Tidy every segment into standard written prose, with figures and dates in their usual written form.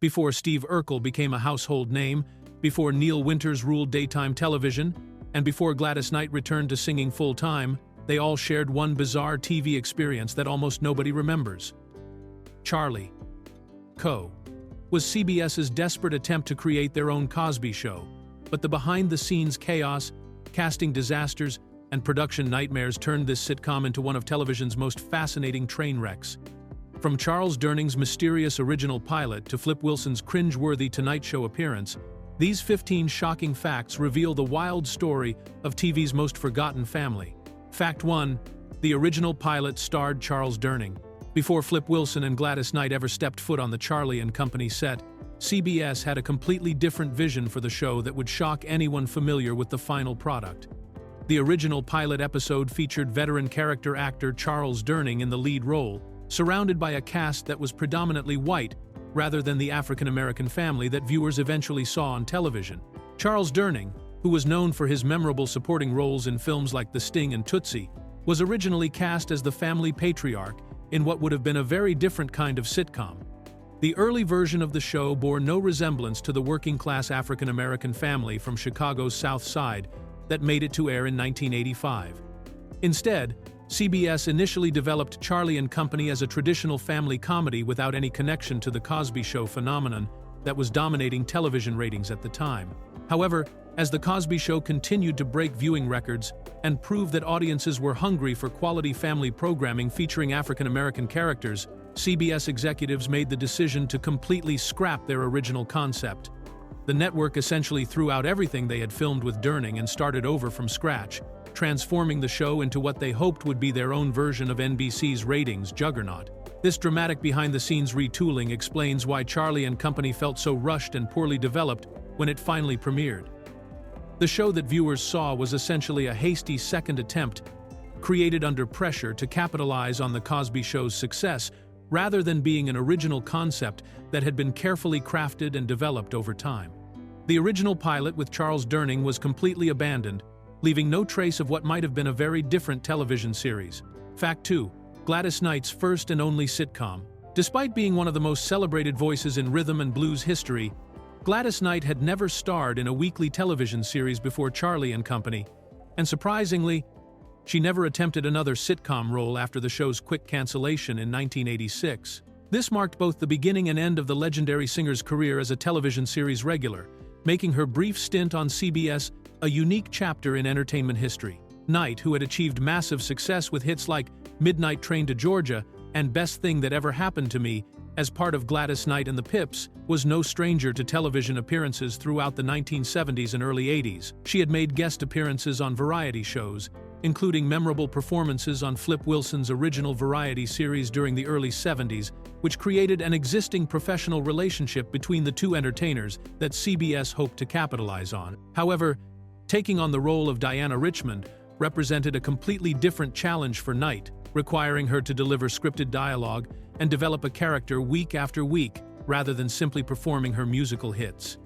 Before Steve Urkel became a household name, before Neil Winters ruled daytime television, and before Gladys Knight returned to singing full-time, they all shared one bizarre TV experience that almost nobody remembers. Charlie Co. was CBS's desperate attempt to create their own Cosby Show, but the behind-the-scenes chaos, casting disasters, and production nightmares turned this sitcom into one of television's most fascinating train wrecks. From Charles Durning's mysterious original pilot to Flip Wilson's cringe-worthy Tonight Show appearance, these 15 shocking facts reveal the wild story of TV's most forgotten family. Fact 1. The original pilot starred Charles Durning. Before Flip Wilson and Gladys Knight ever stepped foot on the Charlie and Company set, CBS had a completely different vision for the show that would shock anyone familiar with the final product. The original pilot episode featured veteran character actor Charles Durning in the lead role, surrounded by a cast that was predominantly white, rather than the African-American family that viewers eventually saw on television. Charles Durning, who was known for his memorable supporting roles in films like The Sting and Tootsie, was originally cast as the family patriarch in what would have been a very different kind of sitcom. The early version of the show bore no resemblance to the working-class African-American family from Chicago's South Side that made it to air in 1985. Instead, CBS initially developed Charlie and Company as a traditional family comedy without any connection to the Cosby Show phenomenon that was dominating television ratings at the time. However, as The Cosby Show continued to break viewing records and prove that audiences were hungry for quality family programming featuring African-American characters, CBS executives made the decision to completely scrap their original concept. The network essentially threw out everything they had filmed with Durning and started over from scratch, transforming the show into what they hoped would be their own version of NBC's ratings juggernaut. This dramatic behind-the-scenes retooling explains why Charlie and Company felt so rushed and poorly developed when it finally premiered. The show that viewers saw was essentially a hasty second attempt, created under pressure to capitalize on The Cosby Show's success, rather than being an original concept that had been carefully crafted and developed over time. The original pilot with Charles Durning was completely abandoned, leaving no trace of what might have been a very different television series. Fact 2. Gladys Knight's first and only sitcom. Despite being one of the most celebrated voices in rhythm and blues history, Gladys Knight had never starred in a weekly television series before Charlie and Company, and surprisingly, she never attempted another sitcom role after the show's quick cancellation in 1986. This marked both the beginning and end of the legendary singer's career as a television series regular, making her brief stint on CBS a unique chapter in entertainment history. Knight, who had achieved massive success with hits like Midnight Train to Georgia and Best Thing That Ever Happened to Me as part of Gladys Knight and the Pips, was no stranger to television appearances throughout the 1970s and early 80s. She had made guest appearances on variety shows, including memorable performances on Flip Wilson's original variety series during the early 70s, which created an existing professional relationship between the two entertainers that CBS hoped to capitalize on. However, taking on the role of Diana Richmond represented a completely different challenge for Knight, requiring her to deliver scripted dialogue and develop a character week after week, rather than simply performing her musical hits.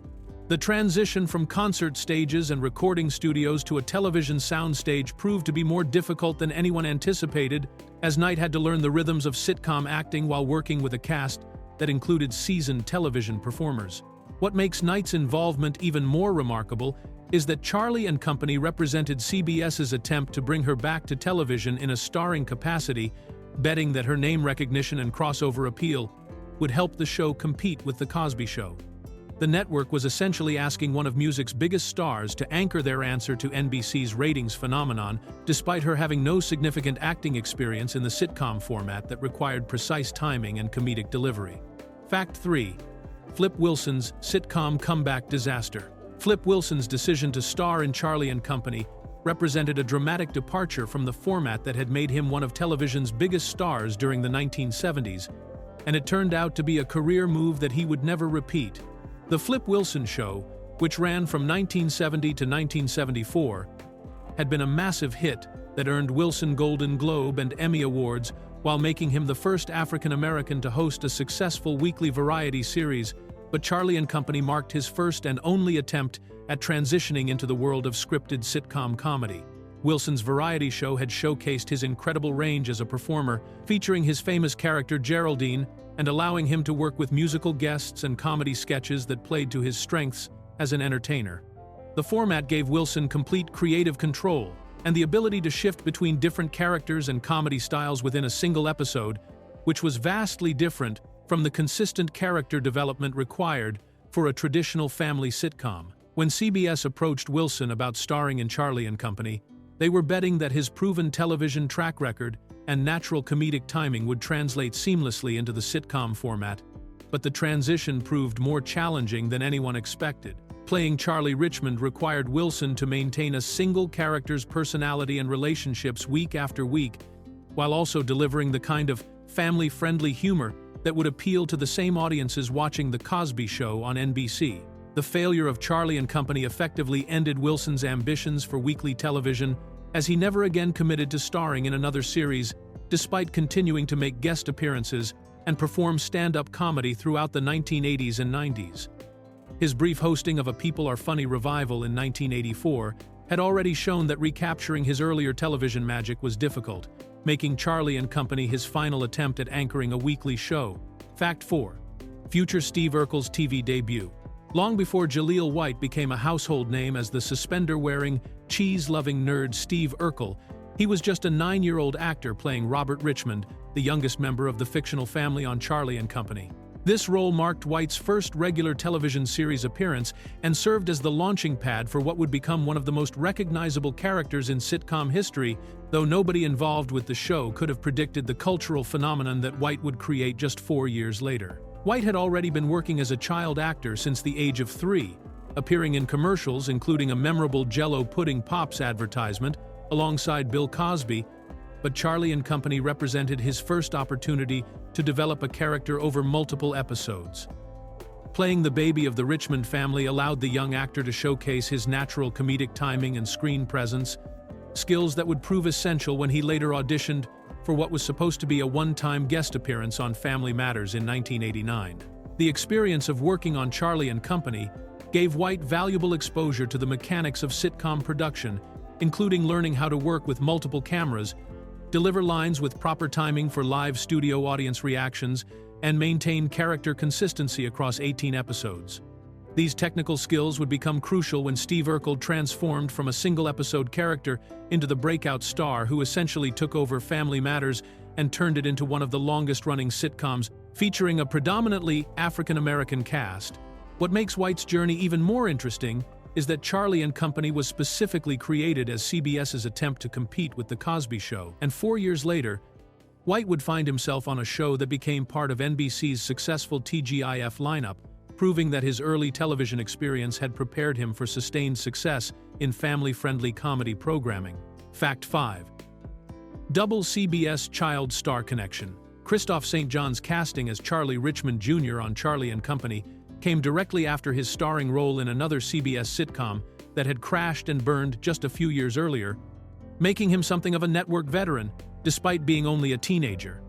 The transition from concert stages and recording studios to a television soundstage proved to be more difficult than anyone anticipated, as Knight had to learn the rhythms of sitcom acting while working with a cast that included seasoned television performers. What makes Knight's involvement even more remarkable is that Charlie and Company represented CBS's attempt to bring her back to television in a starring capacity, betting that her name recognition and crossover appeal would help the show compete with The Cosby Show. The network was essentially asking one of music's biggest stars to anchor their answer to NBC's ratings phenomenon, despite her having no significant acting experience in the sitcom format that required precise timing and comedic delivery. Fact 3. Flip Wilson's sitcom comeback disaster. Flip Wilson's decision to star in Charlie and Company represented a dramatic departure from the format that had made him one of television's biggest stars during the 1970s, and it turned out to be a career move that he would never repeat. The Flip Wilson Show, which ran from 1970 to 1974, had been a massive hit that earned Wilson Golden Globe and Emmy Awards while making him the first African-American to host a successful weekly variety series, but Charlie and Company marked his first and only attempt at transitioning into the world of scripted sitcom comedy. Wilson's variety show had showcased his incredible range as a performer, featuring his famous character Geraldine, and allowing him to work with musical guests and comedy sketches that played to his strengths as an entertainer. The format gave Wilson complete creative control and the ability to shift between different characters and comedy styles within a single episode, which was vastly different from the consistent character development required for a traditional family sitcom. When CBS approached Wilson about starring in Charlie and Company, they were betting that his proven television track record and natural comedic timing would translate seamlessly into the sitcom format, but the transition proved more challenging than anyone expected. Playing Charlie Richmond required Wilson to maintain a single character's personality and relationships week after week, while also delivering the kind of family-friendly humor that would appeal to the same audiences watching The Cosby Show on NBC. The failure of Charlie and Company effectively ended Wilson's ambitions for weekly television, as he never again committed to starring in another series, despite continuing to make guest appearances and perform stand-up comedy throughout the 1980s and 90s. His brief hosting of a People Are Funny revival in 1984 had already shown that recapturing his earlier television magic was difficult, making Charlie and Company his final attempt at anchoring a weekly show. Fact 4. Future Steve Urkel's TV debut. Long before Jaleel White became a household name as the suspender-wearing, cheese-loving nerd Steve Urkel, he was just a 9-year-old actor playing Robert Richmond, the youngest member of the fictional family on Charlie and Company. This role marked White's first regular television series appearance and served as the launching pad for what would become one of the most recognizable characters in sitcom history, though nobody involved with the show could have predicted the cultural phenomenon that White would create just 4 years later. White had already been working as a child actor since the age of 3, appearing in commercials including a memorable Jell-O Pudding Pops advertisement alongside Bill Cosby, but Charlie and Company represented his first opportunity to develop a character over multiple episodes. Playing the baby of the Richmond family allowed the young actor to showcase his natural comedic timing and screen presence, skills that would prove essential when he later auditioned for what was supposed to be a one-time guest appearance on Family Matters in 1989. The experience of working on Charlie and Company gave White valuable exposure to the mechanics of sitcom production, including learning how to work with multiple cameras, deliver lines with proper timing for live studio audience reactions, and maintain character consistency across 18 episodes. These technical skills would become crucial when Steve Urkel transformed from a single-episode character into the breakout star who essentially took over Family Matters and turned it into one of the longest-running sitcoms, featuring a predominantly African-American cast. What makes White's journey even more interesting is that Charlie and Company was specifically created as CBS's attempt to compete with The Cosby Show, and 4 years later, White would find himself on a show that became part of NBC's successful TGIF lineup, proving that his early television experience had prepared him for sustained success in family-friendly comedy programming. Fact 5. Double CBS child star connection. Christoph St. John's casting as Charlie Richmond Jr. on Charlie and Company came directly after his starring role in another CBS sitcom that had crashed and burned just a few years earlier, making him something of a network veteran, despite being only a teenager.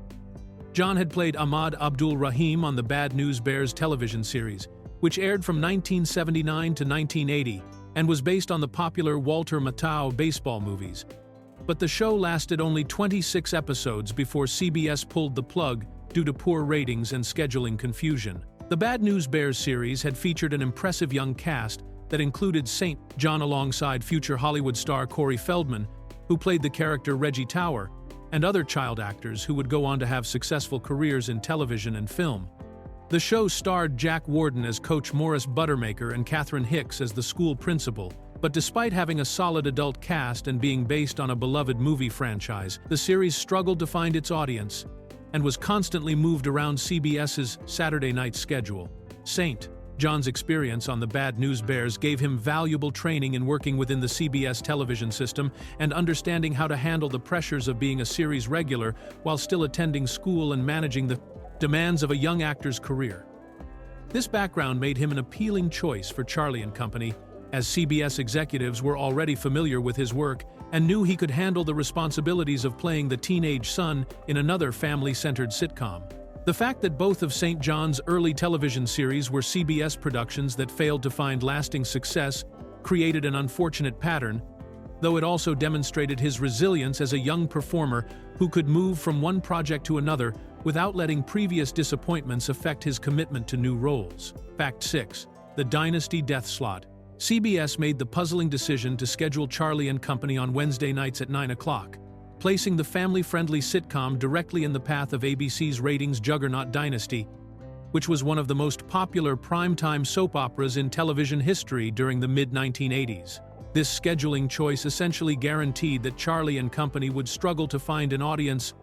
John had played Ahmad Abdul Rahim on the Bad News Bears television series, which aired from 1979 to 1980 and was based on the popular Walter Matthau baseball movies. But the show lasted only 26 episodes before CBS pulled the plug due to poor ratings and scheduling confusion. The Bad News Bears series had featured an impressive young cast that included St. John alongside future Hollywood star Corey Feldman, who played the character Reggie Tower, and other child actors who would go on to have successful careers in television and film. The show starred Jack Warden as Coach Morris Buttermaker and Catherine Hicks as the school principal, but despite having a solid adult cast and being based on a beloved movie franchise, the series struggled to find its audience and was constantly moved around CBS's Saturday night schedule. St. John's experience on the Bad News Bears gave him valuable training in working within the CBS television system and understanding how to handle the pressures of being a series regular while still attending school and managing the demands of a young actor's career. This background made him an appealing choice for Charlie and Company, as CBS executives were already familiar with his work and knew he could handle the responsibilities of playing the teenage son in another family-centered sitcom. The fact that both of St. John's early television series were CBS productions that failed to find lasting success created an unfortunate pattern, though it also demonstrated his resilience as a young performer who could move from one project to another without letting previous disappointments affect his commitment to new roles. Fact 6. The Dynasty Death Slot. CBS made the puzzling decision to schedule Charlie and Company on Wednesday nights at 9 o'clock, placing the family-friendly sitcom directly in the path of ABC's ratings juggernaut Dynasty, which was one of the most popular primetime soap operas in television history during the mid-1980s. This scheduling choice essentially guaranteed that Charlie and Company would struggle to find an audience,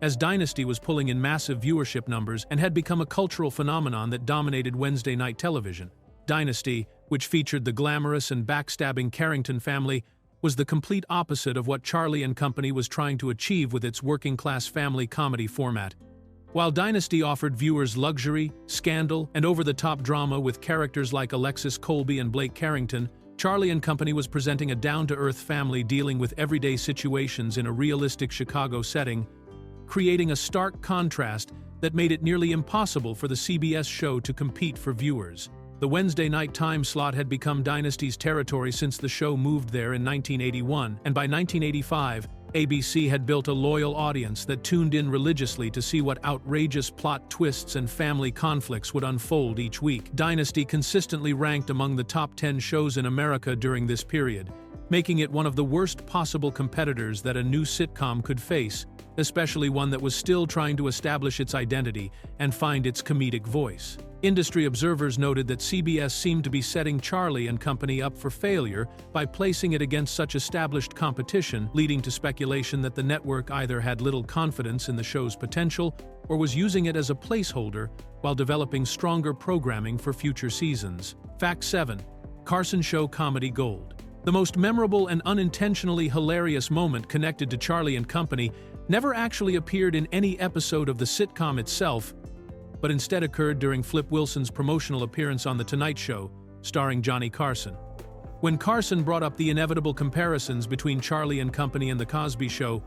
as Dynasty was pulling in massive viewership numbers and had become a cultural phenomenon that dominated Wednesday night television. Dynasty, which featured the glamorous and backstabbing Carrington family, was the complete opposite of what Charlie and Company was trying to achieve with its working-class family comedy format. While Dynasty offered viewers luxury, scandal, and over-the-top drama with characters like Alexis Colby and Blake Carrington, Charlie and Company was presenting a down-to-earth family dealing with everyday situations in a realistic Chicago setting, creating a stark contrast that made it nearly impossible for the CBS show to compete for viewers. The Wednesday night time slot had become Dynasty's territory since the show moved there in 1981, and by 1985, ABC had built a loyal audience that tuned in religiously to see what outrageous plot twists and family conflicts would unfold each week. Dynasty consistently ranked among the top 10 shows in America during this period, making it one of the worst possible competitors that a new sitcom could face, especially one that was still trying to establish its identity and find its comedic voice. Industry observers noted that CBS seemed to be setting Charlie and Company up for failure by placing it against such established competition, leading to speculation that the network either had little confidence in the show's potential or was using it as a placeholder while developing stronger programming for future seasons. Fact 7. Carson Show Comedy Gold. The most memorable and unintentionally hilarious moment connected to Charlie and Company never actually appeared in any episode of the sitcom itself, but instead occurred during Flip Wilson's promotional appearance on The Tonight Show, starring Johnny Carson. When Carson brought up the inevitable comparisons between Charlie and Company and The Cosby Show,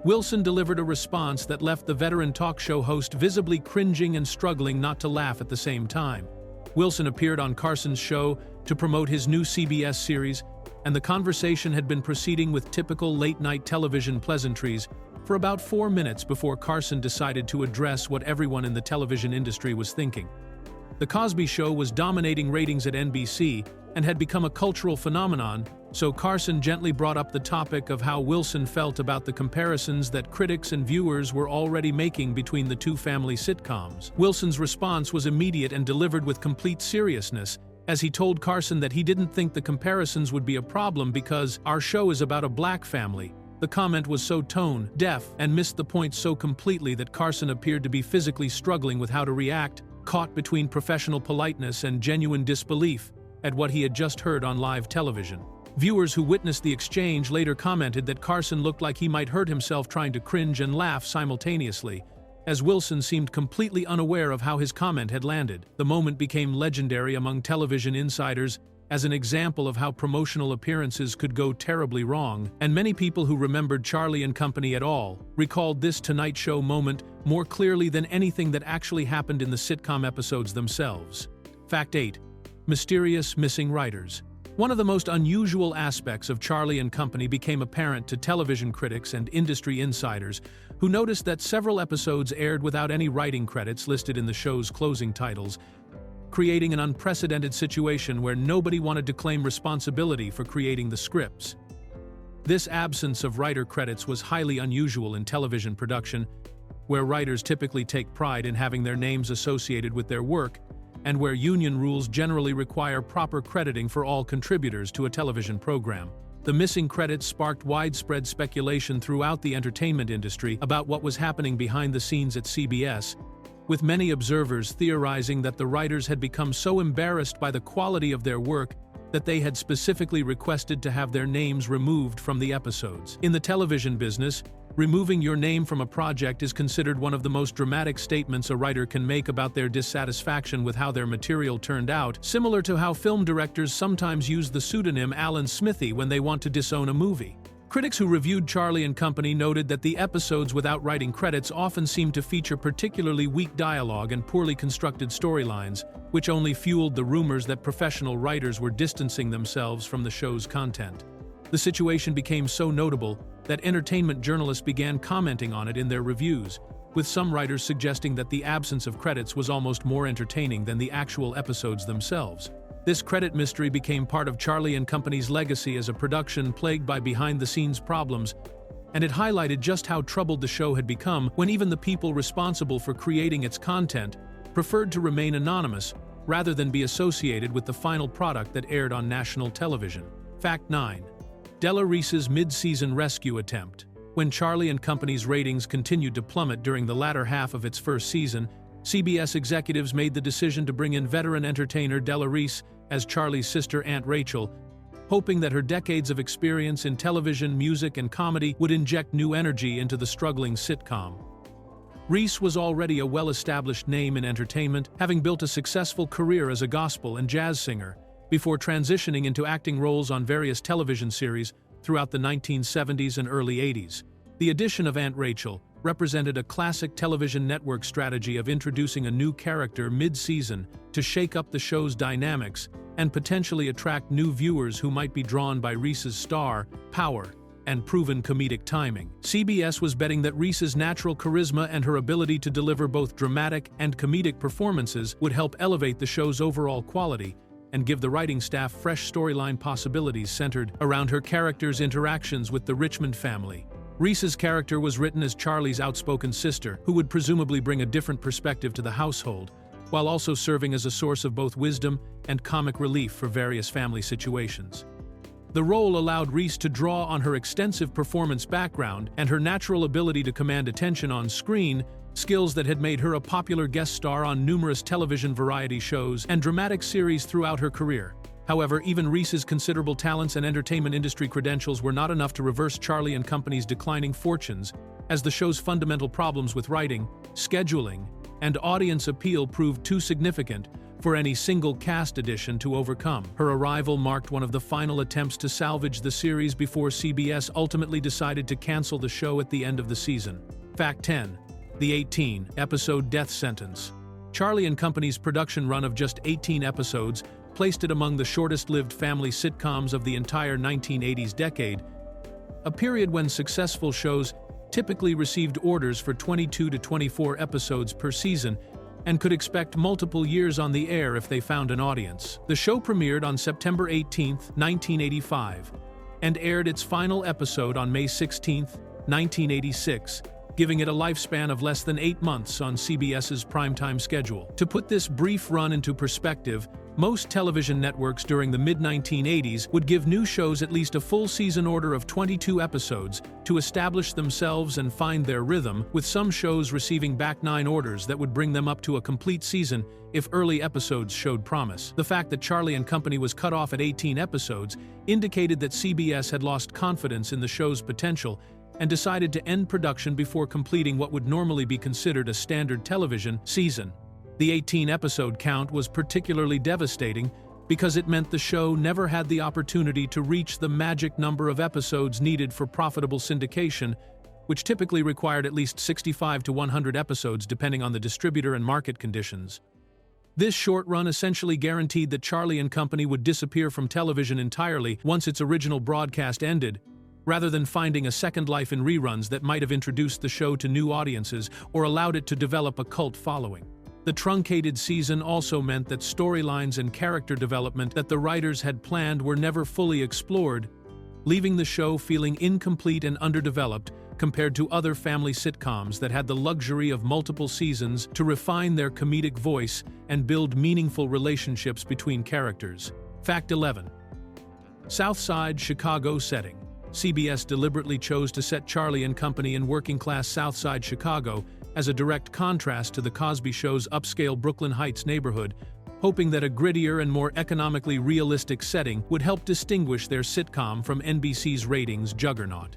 Wilson delivered a response that left the veteran talk show host visibly cringing and struggling not to laugh at the same time. Wilson appeared on Carson's show to promote his new CBS series, and the conversation had been proceeding with typical late-night television pleasantries for about 4 minutes before Carson decided to address what everyone in the television industry was thinking. The Cosby Show was dominating ratings at NBC and had become a cultural phenomenon, so Carson gently brought up the topic of how Wilson felt about the comparisons that critics and viewers were already making between the two family sitcoms. Wilson's response was immediate and delivered with complete seriousness, as he told Carson that he didn't think the comparisons would be a problem because our show is about a black family. The comment was so tone-deaf and missed the point so completely that Carson appeared to be physically struggling with how to react, caught between professional politeness and genuine disbelief at what he had just heard on live television. Viewers who witnessed the exchange later commented that Carson looked like he might hurt himself trying to cringe and laugh simultaneously, as Wilson seemed completely unaware of how his comment had landed. The moment became legendary among television insiders as an example of how promotional appearances could go terribly wrong, and many people who remembered Charlie and Company at all recalled this Tonight Show moment more clearly than anything that actually happened in the sitcom episodes themselves. Fact 8. Mysterious missing writers. One of the most unusual aspects of Charlie and Company became apparent to television critics and industry insiders who noticed that several episodes aired without any writing credits listed in the show's closing titles, creating an unprecedented situation where nobody wanted to claim responsibility for creating the scripts. This absence of writer credits was highly unusual in television production, where writers typically take pride in having their names associated with their work, and where union rules generally require proper crediting for all contributors to a television program. The missing credits sparked widespread speculation throughout the entertainment industry about what was happening behind the scenes at CBS, with many observers theorizing that the writers had become so embarrassed by the quality of their work that they had specifically requested to have their names removed from the episodes. In the television business, removing your name from a project is considered one of the most dramatic statements a writer can make about their dissatisfaction with how their material turned out, similar to how film directors sometimes use the pseudonym Alan Smithy when they want to disown a movie. Critics who reviewed Charlie and Company noted that the episodes without writing credits often seemed to feature particularly weak dialogue and poorly constructed storylines, which only fueled the rumors that professional writers were distancing themselves from the show's content. The situation became so notable that entertainment journalists began commenting on it in their reviews, with some writers suggesting that the absence of credits was almost more entertaining than the actual episodes themselves. This credit mystery became part of Charlie and Company's legacy as a production plagued by behind-the-scenes problems, and it highlighted just how troubled the show had become when even the people responsible for creating its content preferred to remain anonymous rather than be associated with the final product that aired on national television. Fact 9. Della Reese's mid-season rescue attempt. When Charlie and Company's ratings continued to plummet during the latter half of its first season, CBS executives made the decision to bring in veteran entertainer Della Reese as Charlie's sister Aunt Rachel, hoping that her decades of experience in television, music, and comedy would inject new energy into the struggling sitcom. Reese was already a well-established name in entertainment, having built a successful career as a gospel and jazz singer, before transitioning into acting roles on various television series throughout the 1970s and early 80s. The addition of Aunt Rachel represented a classic television network strategy of introducing a new character mid-season to shake up the show's dynamics and potentially attract new viewers who might be drawn by Reese's star power and proven comedic timing. CBS was betting that Reese's natural charisma and her ability to deliver both dramatic and comedic performances would help elevate the show's overall quality and give the writing staff fresh storyline possibilities centered around her character's interactions with the Richmond family. Reese's character was written as Charlie's outspoken sister, who would presumably bring a different perspective to the household, while also serving as a source of both wisdom and comic relief for various family situations. The role allowed Reese to draw on her extensive performance background and her natural ability to command attention on screen, skills that had made her a popular guest star on numerous television variety shows and dramatic series throughout her career. However, even Reese's considerable talents and entertainment industry credentials were not enough to reverse Charlie and Company's declining fortunes, as the show's fundamental problems with writing, scheduling, and audience appeal proved too significant for any single cast addition to overcome. Her arrival marked one of the final attempts to salvage the series before CBS ultimately decided to cancel the show at the end of the season. Fact 10. The 18-episode death sentence. Charlie and Company's production run of just 18 episodes placed it among the shortest-lived family sitcoms of the entire 1980s decade, a period when successful shows typically received orders for 22 to 24 episodes per season and could expect multiple years on the air if they found an audience. The show premiered on September 18, 1985, and aired its final episode on May 16, 1986, giving it a lifespan of less than 8 months on CBS's primetime schedule. To put this brief run into perspective, most television networks during the mid-1980s would give new shows at least a full season order of 22 episodes to establish themselves and find their rhythm, with some shows receiving back 9 orders that would bring them up to a complete season if early episodes showed promise. The fact that Charlie and Company was cut off at 18 episodes indicated that CBS had lost confidence in the show's potential and decided to end production before completing what would normally be considered a standard television season. The 18-episode count was particularly devastating because it meant the show never had the opportunity to reach the magic number of episodes needed for profitable syndication, which typically required at least 65 to 100 episodes depending on the distributor and market conditions. This short run essentially guaranteed that Charlie and Company would disappear from television entirely once its original broadcast ended, rather than finding a second life in reruns that might have introduced the show to new audiences or allowed it to develop a cult following. The truncated season also meant that storylines and character development that the writers had planned were never fully explored, leaving the show feeling incomplete and underdeveloped compared to other family sitcoms that had the luxury of multiple seasons to refine their comedic voice and build meaningful relationships between characters. Fact 11. South Side Chicago setting. CBS deliberately chose to set Charlie and Company in working-class South Side Chicago as a direct contrast to the Cosby Show's upscale Brooklyn Heights neighborhood, hoping that a grittier and more economically realistic setting would help distinguish their sitcom from NBC's ratings juggernaut.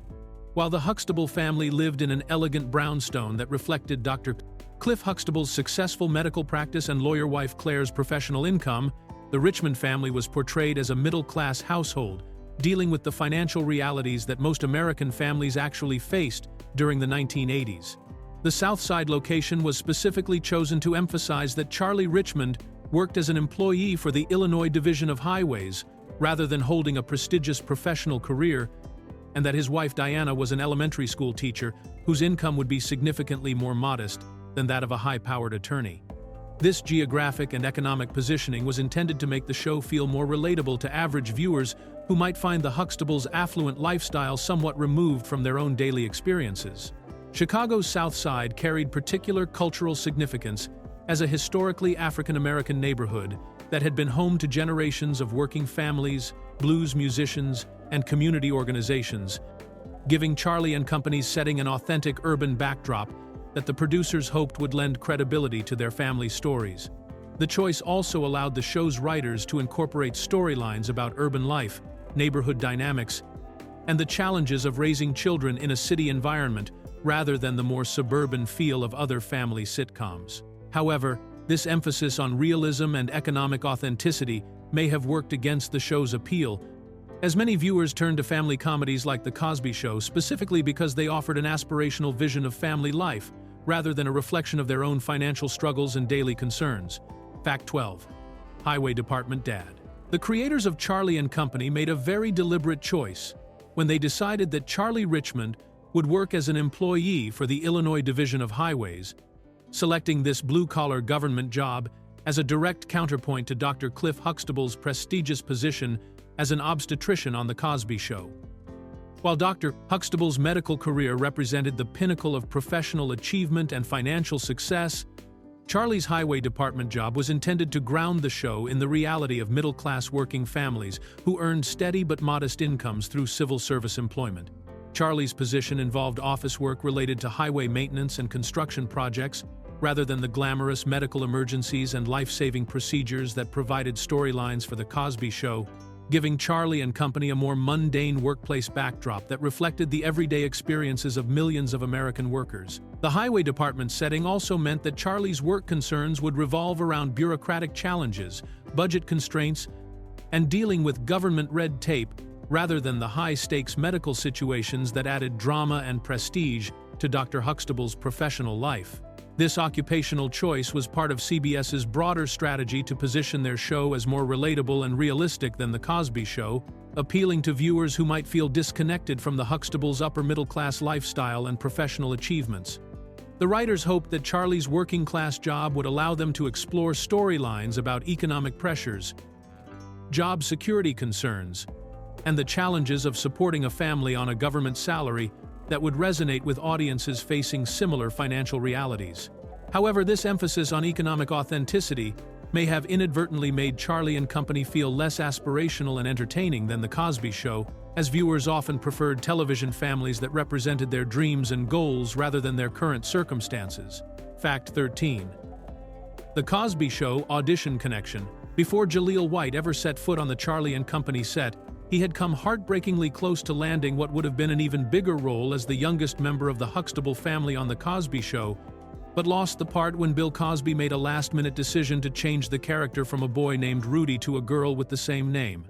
While the Huxtable family lived in an elegant brownstone that reflected Dr. Cliff Huxtable's successful medical practice and lawyer wife Claire's professional income, the Richmond family was portrayed as a middle-class household, dealing with the financial realities that most American families actually faced during the 1980s. The South Side location was specifically chosen to emphasize that Charlie Richmond worked as an employee for the Illinois Division of Highways, rather than holding a prestigious professional career, and that his wife Diana was an elementary school teacher whose income would be significantly more modest than that of a high-powered attorney. This geographic and economic positioning was intended to make the show feel more relatable to average viewers who might find the Huxtables' affluent lifestyle somewhat removed from their own daily experiences. Chicago's South Side carried particular cultural significance as a historically African-American neighborhood that had been home to generations of working families, blues musicians, and community organizations, giving Charlie and Company's setting an authentic urban backdrop that the producers hoped would lend credibility to their family stories. The choice also allowed the show's writers to incorporate storylines about urban life, neighborhood dynamics, and the challenges of raising children in a city environment rather than the more suburban feel of other family sitcoms. However, this emphasis on realism and economic authenticity may have worked against the show's appeal, as many viewers turned to family comedies like The Cosby Show specifically because they offered an aspirational vision of family life, rather than a reflection of their own financial struggles and daily concerns. Fact 12. Highway Department Dad. The creators of Charlie and Company made a very deliberate choice when they decided that Charlie Richmond would work as an employee for the Illinois Division of Highways, selecting this blue-collar government job as a direct counterpoint to Dr. Cliff Huxtable's prestigious position as an obstetrician on The Cosby Show. While Dr. Huxtable's medical career represented the pinnacle of professional achievement and financial success, Charlie's highway department job was intended to ground the show in the reality of middle-class working families who earned steady but modest incomes through civil service employment. Charlie's position involved office work related to highway maintenance and construction projects, rather than the glamorous medical emergencies and life-saving procedures that provided storylines for The Cosby Show, giving Charlie and Company a more mundane workplace backdrop that reflected the everyday experiences of millions of American workers. The highway department setting also meant that Charlie's work concerns would revolve around bureaucratic challenges, budget constraints, and dealing with government red tape, rather than the high-stakes medical situations that added drama and prestige to Dr. Huxtable's professional life. This occupational choice was part of CBS's broader strategy to position their show as more relatable and realistic than The Cosby Show, appealing to viewers who might feel disconnected from the Huxtables' upper-middle-class lifestyle and professional achievements. The writers hoped that Charlie's working-class job would allow them to explore storylines about economic pressures, job security concerns, and the challenges of supporting a family on a government salary that would resonate with audiences facing similar financial realities. However, this emphasis on economic authenticity may have inadvertently made Charlie and Company feel less aspirational and entertaining than The Cosby Show, as viewers often preferred television families that represented their dreams and goals rather than their current circumstances. Fact 13. The Cosby Show audition connection. Before Jaleel White ever set foot on the Charlie and Company set, he had come heartbreakingly close to landing what would have been an even bigger role as the youngest member of the Huxtable family on The Cosby Show, but lost the part when Bill Cosby made a last-minute decision to change the character from a boy named Rudy to a girl with the same name.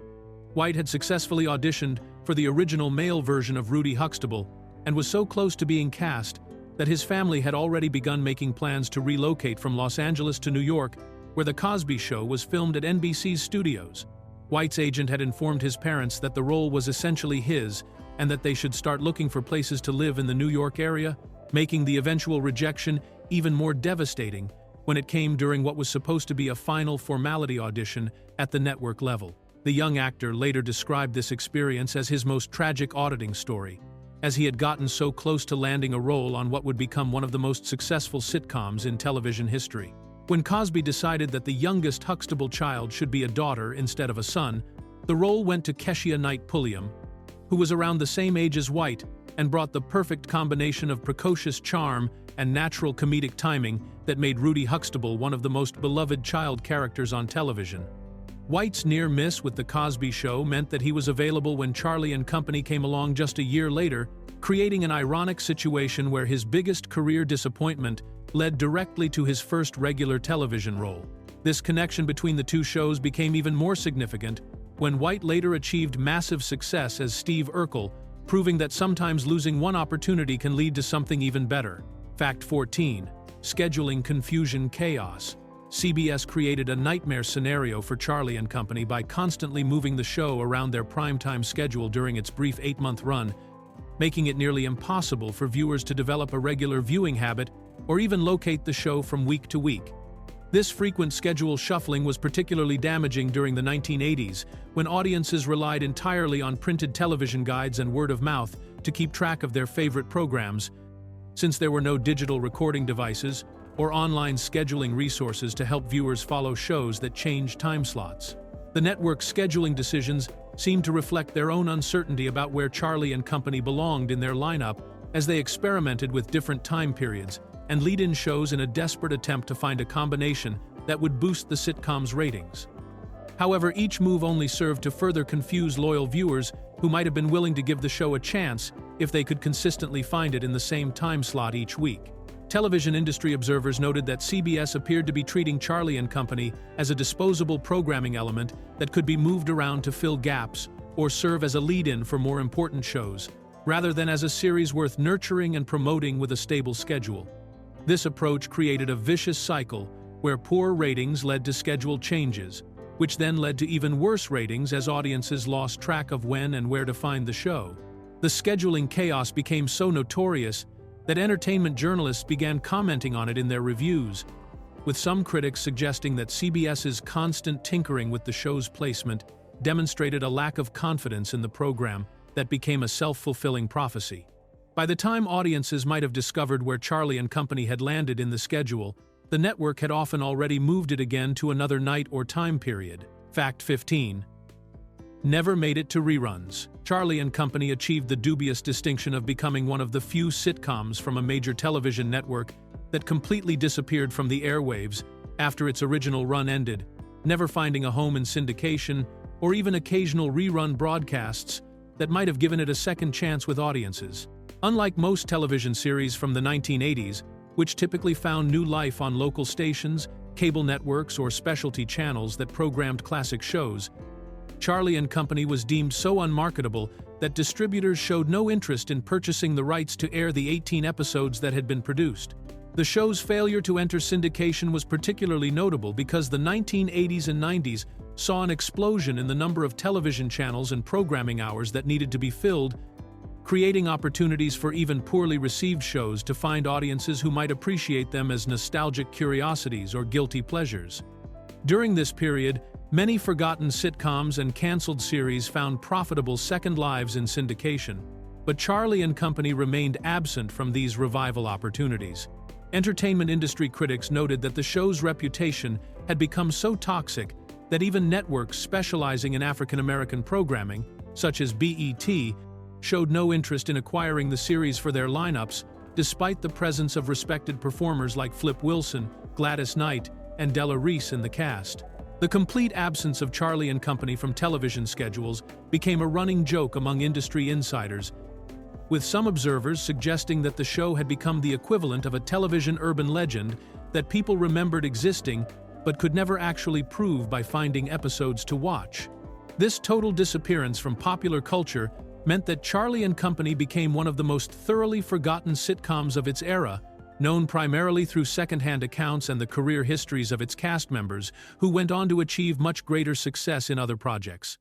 White had successfully auditioned for the original male version of Rudy Huxtable and was so close to being cast that his family had already begun making plans to relocate from Los Angeles to New York, where The Cosby Show was filmed at NBC's studios. White's agent had informed his parents that the role was essentially his and that they should start looking for places to live in the New York area, making the eventual rejection even more devastating when it came during what was supposed to be a final formality audition at the network level. The young actor later described this experience as his most tragic auditing story, as he had gotten so close to landing a role on what would become one of the most successful sitcoms in television history. When Cosby decided that the youngest Huxtable child should be a daughter instead of a son, the role went to Keshia Knight Pulliam, who was around the same age as White and brought the perfect combination of precocious charm and natural comedic timing that made Rudy Huxtable one of the most beloved child characters on television. White's near miss with The Cosby Show meant that he was available when Charlie and Company came along just a year later, creating an ironic situation where his biggest career disappointment led directly to his first regular television role. This connection between the two shows became even more significant when White later achieved massive success as Steve Urkel, proving that sometimes losing one opportunity can lead to something even better. Fact 14. Scheduling confusion chaos. CBS created a nightmare scenario for Charlie and Company by constantly moving the show around their primetime schedule during its brief 8-month run, making it nearly impossible for viewers to develop a regular viewing habit or even locate the show from week to week. This frequent schedule shuffling was particularly damaging during the 1980s, when audiences relied entirely on printed television guides and word of mouth to keep track of their favorite programs, since there were no digital recording devices or online scheduling resources to help viewers follow shows that changed time slots. The network's scheduling decisions seemed to reflect their own uncertainty about where Charlie and Company belonged in their lineup, as they experimented with different time periods and lead-in shows in a desperate attempt to find a combination that would boost the sitcom's ratings. However, each move only served to further confuse loyal viewers who might have been willing to give the show a chance if they could consistently find it in the same time slot each week. Television industry observers noted that CBS appeared to be treating Charlie and Company as a disposable programming element that could be moved around to fill gaps or serve as a lead-in for more important shows, rather than as a series worth nurturing and promoting with a stable schedule. This approach created a vicious cycle where poor ratings led to schedule changes, which then led to even worse ratings as audiences lost track of when and where to find the show. The scheduling chaos became so notorious that entertainment journalists began commenting on it in their reviews, with some critics suggesting that CBS's constant tinkering with the show's placement demonstrated a lack of confidence in the program that became a self-fulfilling prophecy. By the time audiences might have discovered where Charlie and Company had landed in the schedule, the network had often already moved it again to another night or time period. Fact 15. Never made it to reruns. Charlie and Company achieved the dubious distinction of becoming one of the few sitcoms from a major television network that completely disappeared from the airwaves after its original run ended, never finding a home in syndication or even occasional rerun broadcasts that might have given it a second chance with audiences. Unlike most television series from the 1980s, which typically found new life on local stations, cable networks, or specialty channels that programmed classic shows, Charlie and Company was deemed so unmarketable that distributors showed no interest in purchasing the rights to air the 18 episodes that had been produced. The show's failure to enter syndication was particularly notable because the 1980s and 90s saw an explosion in the number of television channels and programming hours that needed to be filled, creating opportunities for even poorly received shows to find audiences who might appreciate them as nostalgic curiosities or guilty pleasures. During this period, many forgotten sitcoms and canceled series found profitable second lives in syndication, but Charlie and Company remained absent from these revival opportunities. Entertainment industry critics noted that the show's reputation had become so toxic that even networks specializing in African American programming, such as BET, showed no interest in acquiring the series for their lineups, despite the presence of respected performers like Flip Wilson, Gladys Knight, and Della Reese in the cast. The complete absence of Charlie and Company from television schedules became a running joke among industry insiders, with some observers suggesting that the show had become the equivalent of a television urban legend that people remembered existing but could never actually prove by finding episodes to watch. This total disappearance from popular culture meant that Charlie and Company became one of the most thoroughly forgotten sitcoms of its era, known primarily through second-hand accounts and the career histories of its cast members, who went on to achieve much greater success in other projects.